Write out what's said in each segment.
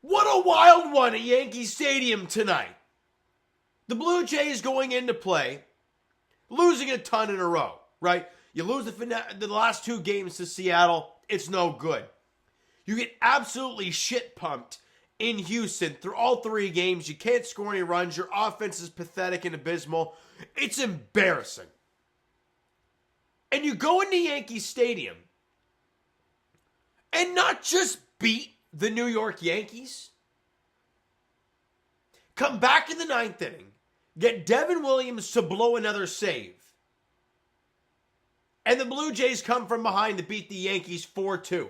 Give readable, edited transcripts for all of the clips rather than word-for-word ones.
What a wild one at Yankee Stadium tonight. The Blue Jays going into play, losing a ton in a row, right? You lose the last two games to Seattle, it's no good. You get absolutely shit pumped in Houston through all three games. You can't score any runs. Your offense is pathetic and abysmal. It's embarrassing. And you go into Yankee Stadium and not just beat the New York Yankees, come back in the ninth inning, get Devin Williams to blow another save, and the Blue Jays come from behind to beat the Yankees 4-2.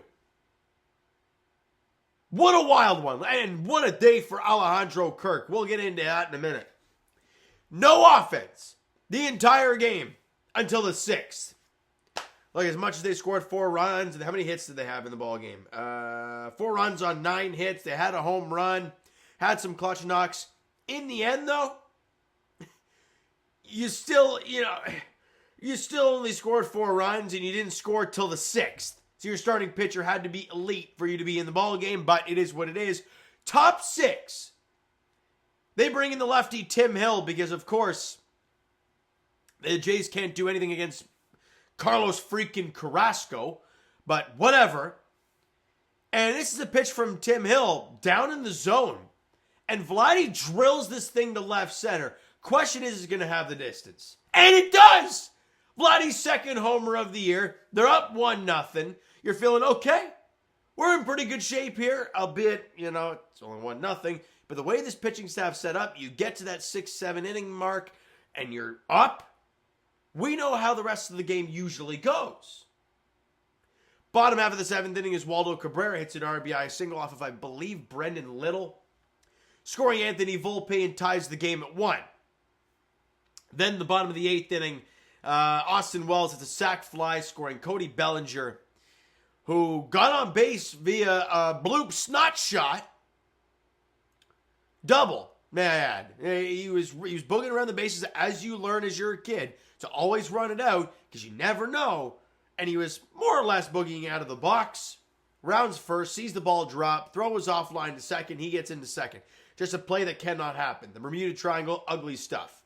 What a wild one, and what a day for Alejandro Kirk. We'll get into that in a minute. No offense the entire game until the sixth. Look, as much as they scored 4 runs, and how many hits did they have in the ball game? 4 runs on 9 hits. They had a home run, had some clutch knocks. In the end, though, you still only scored 4 runs, and you didn't score till the 6th. So your starting pitcher had to be elite for you to be in the ball game, but it is what it is. Top 6. They bring in the lefty Tim Hill because, of course, the Jays can't do anything against Carlos freaking Carrasco, but whatever. And this is a pitch from Tim Hill down in the zone. And Vladdy drills this thing to left center. Question is it going to have the distance? And it does! Vladdy's second homer of the year. They're up 1-0. You're feeling okay. We're in pretty good shape here, albeit, it's only 1-0. But the way this pitching staff set up, you get to that 6-7 inning mark, and you're up. We know how the rest of the game usually goes. Bottom half of the 7th inning is Waldo Cabrera hits an RBI single off of, I believe, Brendan Little. Scoring Anthony Volpe and ties the game at 1. Then the bottom of the 8th inning, Austin Wells hits a sac fly, scoring Cody Bellinger, who got on base via a bloop snot shot. Double, may I add. He was booging around the bases as you learn as you're a kid to always run it out because you never know. And he was more or less boogieing out of the box. Rounds first, sees the ball drop, throw is offline to second. He gets into second. Just a play that cannot happen. The Bermuda Triangle, ugly stuff.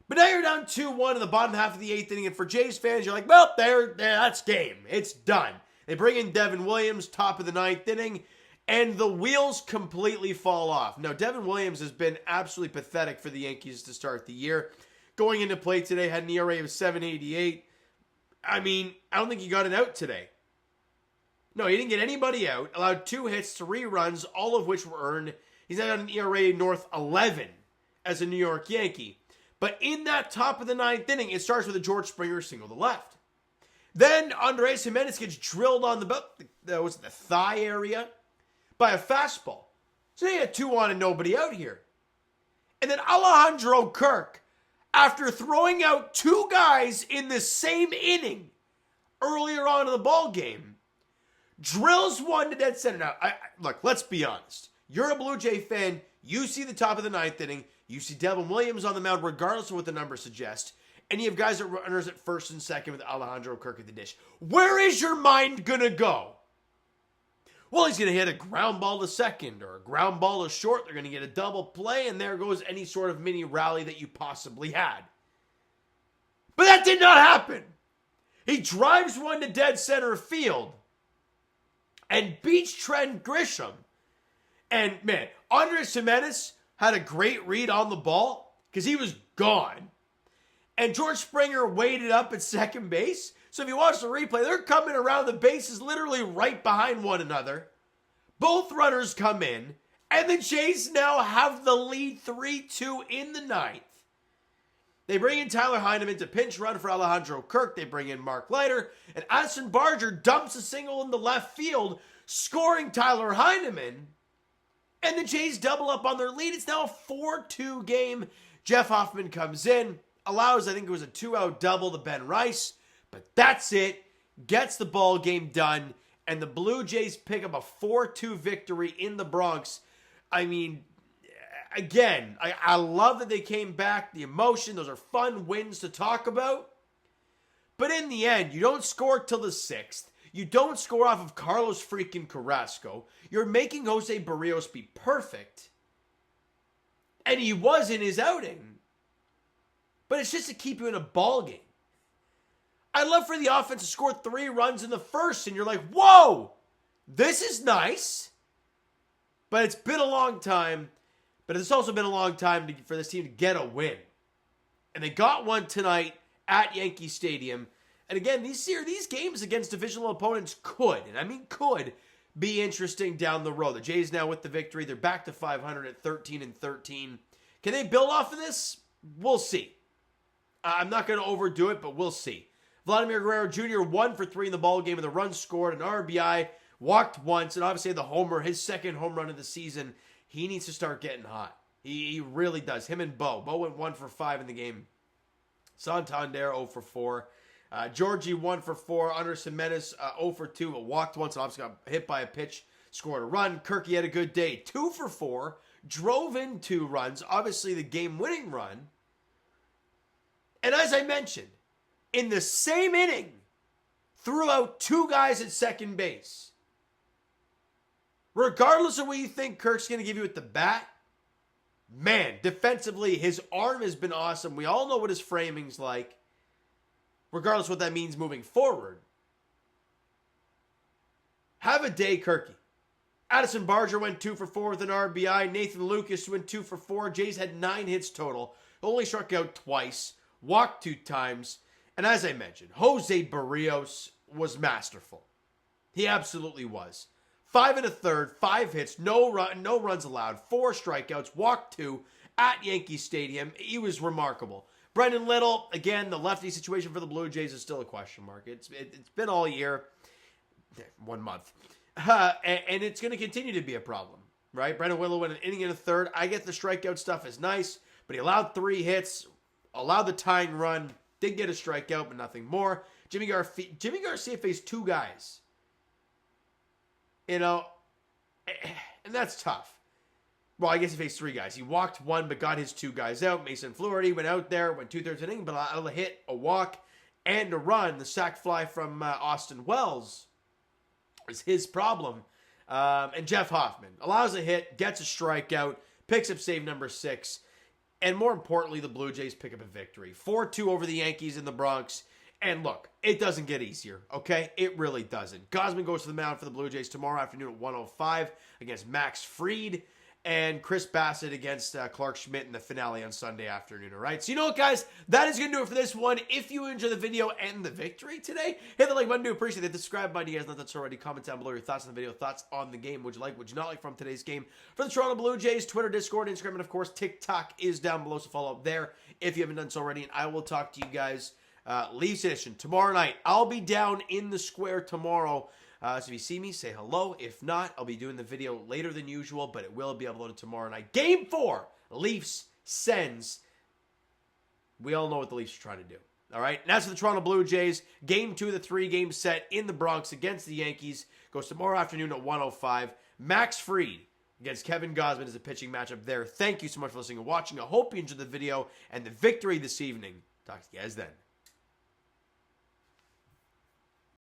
But now you're down 2-1 in the bottom half of the 8th inning. And for Jays fans, you're like, well, there, that's game. It's done. They bring in Devin Williams, top of the 9th inning. And the wheels completely fall off. Now, Devin Williams has been absolutely pathetic for the Yankees to start the year. Going into play today, had an ERA of 7.88. I mean, I don't think he got it out today. No, he didn't get anybody out. Allowed 2 hits, 3 runs, all of which were earned. He's now got an ERA north 11 as a New York Yankee. But in that top of the 9th inning, it starts with a George Springer single to left. Then Andres Jimenez gets drilled on the thigh area by a fastball. So they had 2 on and nobody out here. And then Alejandro Kirk, after throwing out 2 guys in the same inning earlier on in the ball game, drills one to dead center. Now, look, let's be honest. You're a Blue Jay fan. You see the top of the 9th inning. You see Devin Williams on the mound, regardless of what the numbers suggest. And you have guys at runners at first and second with Alejandro Kirk at the dish. Where is your mind going to go? Well, he's going to hit a ground ball to second or a ground ball to short. They're going to get a double play, and there goes any sort of mini rally that you possibly had. But that did not happen. He drives one to dead center field and beats Trent Grisham. And, man, Andres Jimenez had a great read on the ball because he was gone. And George Springer waited up at second base. So if you watch the replay, they're coming around the bases literally right behind one another. Both runners come in. And the Jays now have the lead 3-2 in the 9th. They bring in Tyler Heineman to pinch run for Alejandro Kirk. They bring in Mark Leiter. And Addison Barger dumps a single in the left field, scoring Tyler Heineman. And the Jays double up on their lead. It's now a 4-2 game. Jeff Hoffman comes in, allows, I think it was a 2-out double to Ben Rice. But that's it. Gets the ball game done. And the Blue Jays pick up a 4-2 victory in the Bronx. I mean, again, I love that they came back. The emotion, those are fun wins to talk about. But in the end, you don't score till the 6th. You don't score off of Carlos freaking Carrasco. You're making Jose Barrios be perfect. And he was in his outing. But it's just to keep you in a ball game. I'd love for the offense to score 3 runs in the first, and you're like, whoa, this is nice. But it's been a long time. But it's also been a long time for this team to get a win. And they got one tonight at Yankee Stadium. And again, these games against divisional opponents could, and I mean could, be interesting down the road. The Jays now with the victory. They're back to 500 at 13-13. Can they build off of this? We'll see. I'm not going to overdo it, but we'll see. Vladimir Guerrero Jr. 1 for 3 in the ball game, and the run scored, an RBI, walked once, and obviously the homer, his second home run of the season. He needs to start getting hot. He really does. Him and Bo. Bo went 1 for 5 in the game. Santander 0 for 4. Georgie 1 for 4. Anderson Menace 0 for 2, but walked once and obviously got hit by a pitch. Scored a run. Kirky had a good day. 2 for 4. Drove in 2 runs. Obviously the game-winning run. And as I mentioned, in the same inning, threw out 2 guys at second base. Regardless of what you think Kirk's going to give you at the bat, man, defensively, his arm has been awesome. We all know what his framing's like. Regardless of what that means moving forward. Have a day, Kirky. Addison Barger went 2 for 4 with an RBI. Nathan Lucas went 2 for 4. Jays had 9 hits total. Only struck out twice. Walked 2 times. And as I mentioned, Jose Barrios was masterful. He absolutely was. 5 1/3, 5 hits, no runs allowed, 4 strikeouts, walked 2 at Yankee Stadium. He was remarkable. Brendan Little, again, the lefty situation for the Blue Jays is still a question mark. It's been all year, 1 month, and it's going to continue to be a problem, right? Brendan Little went an inning and a third. I get the strikeout stuff is nice, but he allowed 3 hits, allowed the tying run, did get a strikeout, but nothing more. Jimmy Garcia faced 2 guys. You know, and that's tough. Well, I guess he faced 3 guys. He walked 1, but got his 2 guys out. Mason Fluharty went out there, went 2/3 inning, but out of a hit, a walk, and a run. The sac fly from Austin Wells is his problem. And Jeff Hoffman allows a hit, gets a strikeout, picks up save number 6, and more importantly, the Blue Jays pick up a victory. 4-2 over the Yankees in the Bronx. And look, it doesn't get easier, okay? It really doesn't. Gausman goes to the mound for the Blue Jays tomorrow afternoon at 1:05 against Max Fried. And Chris Bassett against Clark Schmidt in the finale on Sunday afternoon, all right? So you know what, guys? That is going to do it for this one. If you enjoyed the video and the victory today, hit the like button. Do appreciate it. The subscribe button, you guys know that's already. Comment down below your thoughts on the video, thoughts on the game. Would you like, would you not like from today's game? For the Toronto Blue Jays, Twitter, Discord, Instagram, and of course, TikTok is down below, so follow up there if you haven't done so already. And I will talk to you guys Leafs edition tomorrow night. I'll be down in the square tomorrow. So if you see me, say hello. If not, I'll be doing the video later than usual, but it will be uploaded tomorrow night. Game 4, Leafs, Sens. We all know what the Leafs are trying to do. All right? And as for the Toronto Blue Jays, Game 2 of the 3-game set in the Bronx against the Yankees goes tomorrow afternoon at 1:05. Max Fried against Kevin Gausman is a pitching matchup there. Thank you so much for listening and watching. I hope you enjoyed the video and the victory this evening. Talk to you guys then.